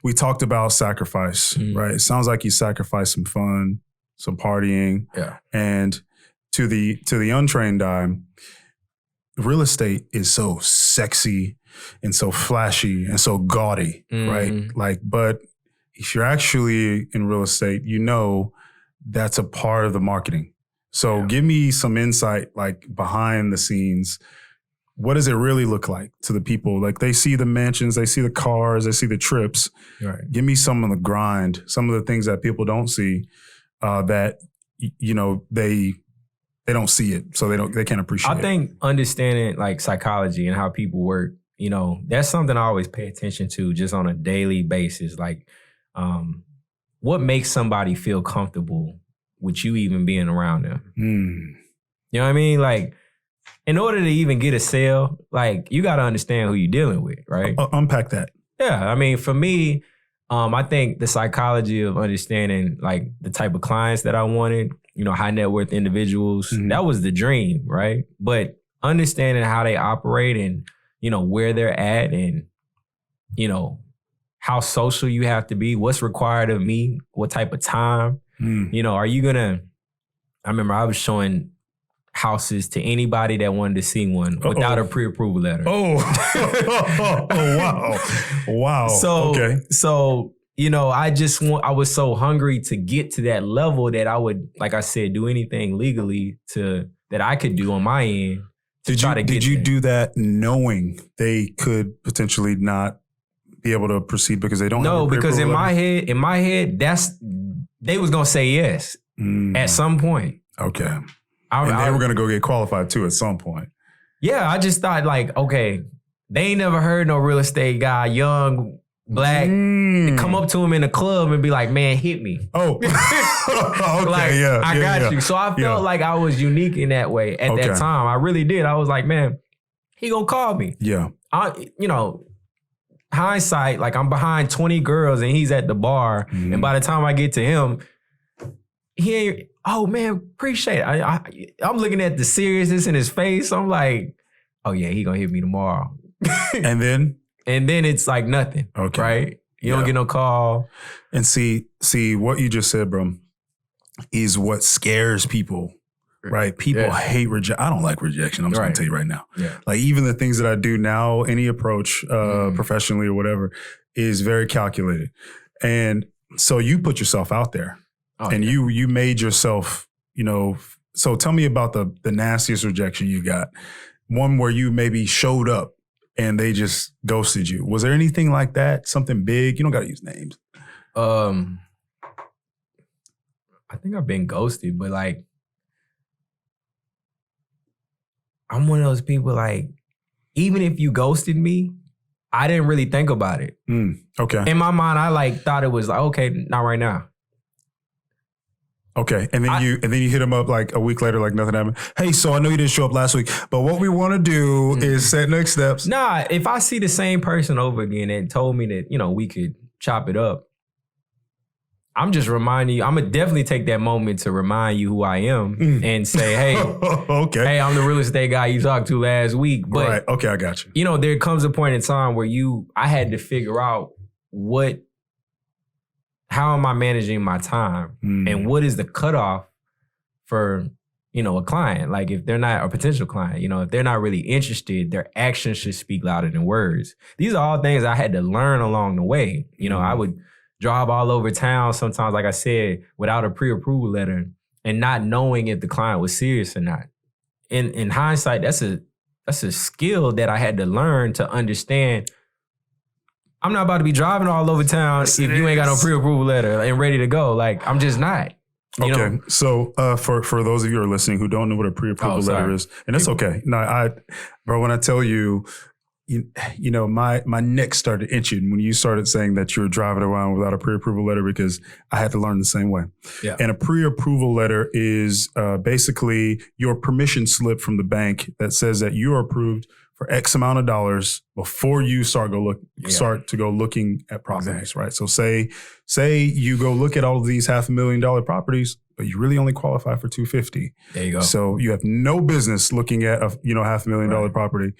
We talked about sacrifice, right? It sounds like you sacrificed some fun, some partying. Yeah. And to the untrained eye, real estate is so sexy and so flashy and so gaudy, right? Like, but if you're actually in real estate, you know that's a part of the marketing. So give me some insight, like behind the scenes. What does it really look like to the people? Like they see the mansions, they see the cars, they see the trips. Right. Give me some of the grind, some of the things that people don't see that, you know, they don't see it. So they can't appreciate it. I think understanding like psychology and how people work, you know, that's something I always pay attention to just on a daily basis. Like what makes somebody feel comfortable with you even being around them? You know what I mean? Like, in order to even get a sale, like you got to understand who you're dealing with, right? Unpack that. Yeah, I mean, for me, I think the psychology of understanding like the type of clients that I wanted, you know, high net worth individuals, that was the dream, right? But understanding how they operate and, you know, where they're at and, you know, how social you have to be, what's required of me, what type of time, you know, are you gonna, I remember I was showing houses to anybody that wanted to see one without a pre-approval letter. Oh, wow. Wow. So, you know, I was so hungry to get to that level that I would, like I said, do anything legally that I could do on my end. Did you do that knowing they could potentially not be able to proceed because they don't have a because in letter? my head, they was gonna say yes at some point. Okay. And they were going to go get qualified too at some point. Yeah, I just thought like, okay, they ain't never heard no real estate guy, young, black, come up to him in a club and be like, man, hit me. Oh, okay, like, I got you. So I felt like I was unique in that way at that time. I really did. I was like, man, he gonna call me. Yeah. You know, hindsight, like I'm behind 20 girls and he's at the bar. And by the time I get to him, he ain't, oh man, appreciate it. I'm looking at the seriousness in his face. I'm like, oh yeah, he gonna hit me tomorrow. And then it's like nothing. Okay. Right? You don't get no call. And see what you just said, bro, is what scares people. Right? People hate rejection. I don't like rejection. I'm just gonna tell you right now. Yeah. Like even the things that I do now, any approach professionally or whatever, is very calculated. And so you put yourself out there. You made yourself, you know, so tell me about the nastiest rejection you got. One where you maybe showed up and they just ghosted you. Was there anything like that? Something big? You don't got to use names. I think I've been ghosted, but like, I'm one of those people like, even if you ghosted me, I didn't really think about it. Okay. In my mind, I like thought it was like, okay, not right now. Okay, and then you hit him up like a week later, like nothing happened. Hey, so I know you didn't show up last week, but what we want to do is set next steps. Nah, if I see the same person over again and told me that, you know, we could chop it up, I'm just reminding you, I'm gonna definitely take that moment to remind you who I am and say, hey, hey, I'm the real estate guy you talked to last week. But, right, okay, I got you. You know, there comes a point in time where I had to figure out how am I managing my time and what is the cutoff for, you know, a client? Like if they're not a potential client, you know, if they're not really interested, their actions should speak louder than words. These are all things I had to learn along the way. You know, I would drive all over town sometimes, like I said, without a pre-approval letter and not knowing if the client was serious or not. In hindsight, that's a skill that I had to learn to understand. I'm not about to be driving all over town if you ain't got no pre-approval letter and ready to go. Like, I'm just not. You know? So for those of you who are listening who don't know what a pre-approval letter is, and it's okay. No, bro, when I tell you, you know, my neck started itching when you started saying that you were driving around without a pre-approval letter because I had to learn the same way. Yeah. And a pre-approval letter is basically your permission slip from the bank that says that you are approved for X amount of dollars before you start to go looking at properties, right? So say you go look at all of these $500,000 properties, but you really only qualify for $250,000. There you go. So you have no business looking at a $500,000 property.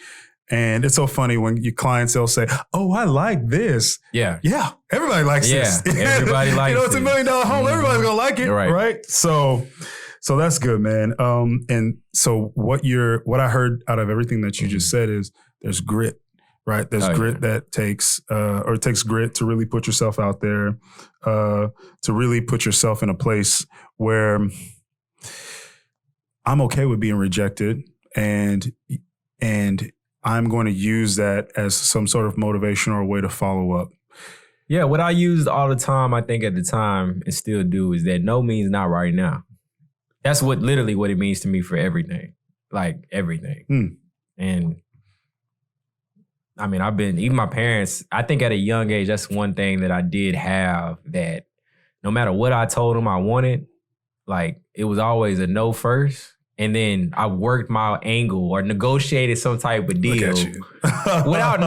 And it's so funny when your clients, they'll say, oh, I like this. Yeah. Yeah. Everybody likes this. Everybody likes it. It's $1 million home. Everybody's going to like it. Right. So that's good, man. And so what I heard out of everything that you just said is there's grit, right? There's grit that takes grit to really put yourself out there, to really put yourself in a place where I'm okay with being rejected and I'm going to use that as some sort of motivation or a way to follow up. Yeah, what I used all the time, I think at the time, and still do, is that no means not right now. That's literally what it means to me for everything. Like everything. And I mean, even my parents, I think at a young age, that's one thing that I did have, that no matter what I told them I wanted, like it was always a no first. And then I worked my angle or negotiated some type of deal without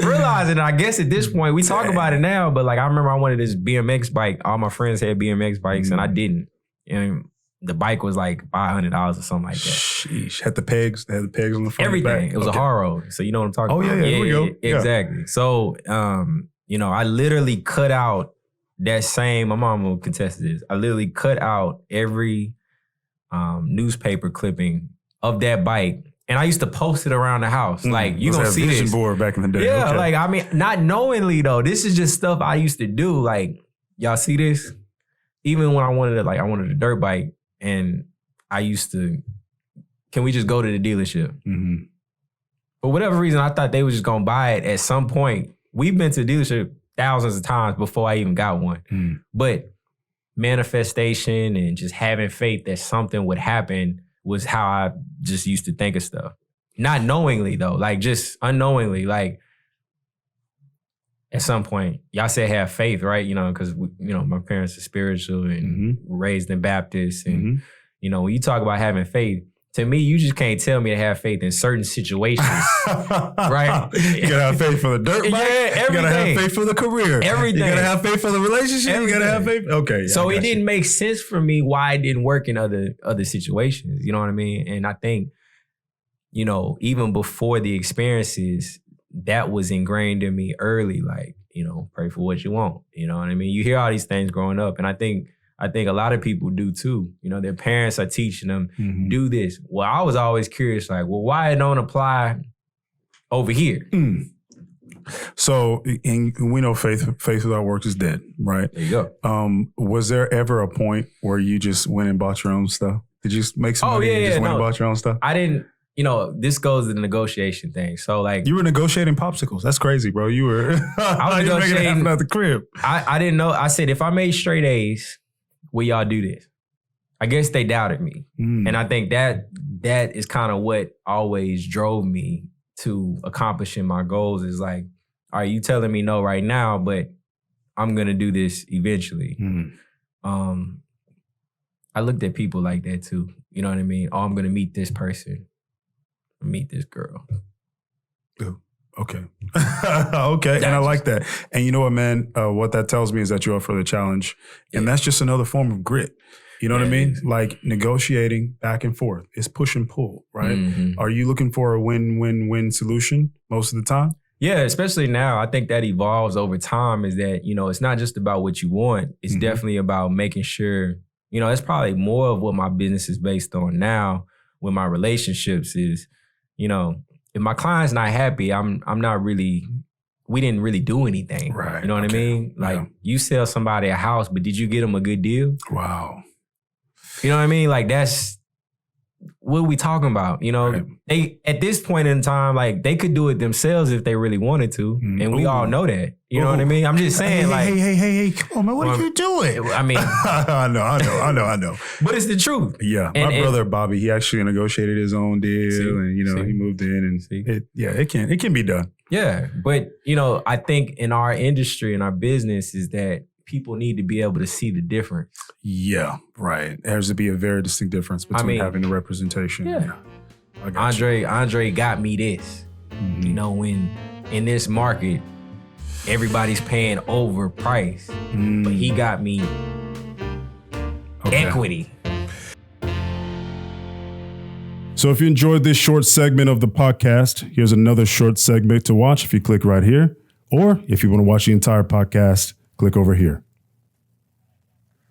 realizing it. I guess at this point, we talk about it now, but like I remember I wanted this BMX bike. All my friends had BMX bikes and I didn't. And the bike was like $500 or something like that. Sheesh. Had the pegs on the front. Everything. It was a hard road. So you know what I'm talking about? Yeah, here we go. Exactly. Yeah. So, I literally cut out that same, my mom will contest this. I literally cut out every newspaper clipping of that bike, and I used to post it around the house. Like you gonna see vision this board back in the day. Yeah, like I mean, not knowingly though. This is just stuff I used to do. Like y'all see this? Even when I wanted a dirt bike, and I used to. Can we just go to the dealership? Mm-hmm. For whatever reason, I thought they were just gonna buy it at some point. We've been to the dealership thousands of times before I even got one, but manifestation and just having faith that something would happen was how I just used to think of stuff. Not knowingly though, like just unknowingly, like at some point, y'all said have faith, right? Because my parents are spiritual and raised in Baptist. And, when you talk about having faith, to me, you just can't tell me to have faith in certain situations, right? You gotta have faith for the dirt bike. Yeah, everything. You gotta have faith for the career. Everything. You gotta have faith for the relationship. Everything. You gotta have faith. Okay. So it didn't make sense for me why it didn't work in other situations. You know what I mean? And I think, even before the experiences, that was ingrained in me early. Like, pray for what you want. You know what I mean? You hear all these things growing up, and I think a lot of people do too. Their parents are teaching them, do this. Well, I was always curious, like, well, why it don't apply over here? So we know faith without works is dead, right? There you go. Was there ever a point where you just went and bought your own stuff? Did you make some money and just went and bought your own stuff? I didn't. This goes to the negotiation thing. So like you were negotiating popsicles. That's crazy, bro. You were. I was negotiating at the crib. I didn't know. I said if I made straight A's, will y'all do this? I guess they doubted me. And I think that is kind of what always drove me to accomplishing my goals is like, all right, you telling me no right now, but I'm going to do this eventually. I looked at people like that too. You know what I mean? Oh, I'm going to meet this person. Meet this girl. Okay. Okay. And I like that. And you know what, man? What that tells me is that you're up for the challenge. And that's just another form of grit. You know what I mean? Like negotiating back and forth. It's push and pull, right? Are you looking for a win-win-win solution most of the time? Yeah, especially now. I think that evolves over time is that, it's not just about what you want. It's definitely about making sure, it's probably more of what my business is based on now with my relationships is, if my client's not happy, I'm not really, we didn't really do anything. Right. You know what I mean? Like you sell somebody a house, but did you get them a good deal? Wow. You know what I mean? Like that's, what are we talking about? They, at this point in time, like they could do it themselves if they really wanted to. And we all know that. You know what I mean? I'm just saying hey, come on, man. What are you doing? I mean. I know. But it's the truth. Yeah. My brother, Bobby, he actually negotiated his own deal and, he moved in and it can be done. Yeah. But, I think in our industry and our business is that people need to be able to see the difference. Yeah, right. There has to be a very distinct difference between having the representation. Yeah. Andre got me this. When in this market, everybody's paying overpriced, but he got me equity. So if you enjoyed this short segment of the podcast, here's another short segment to watch if you click right here. Or if you want to watch the entire podcast, click over here.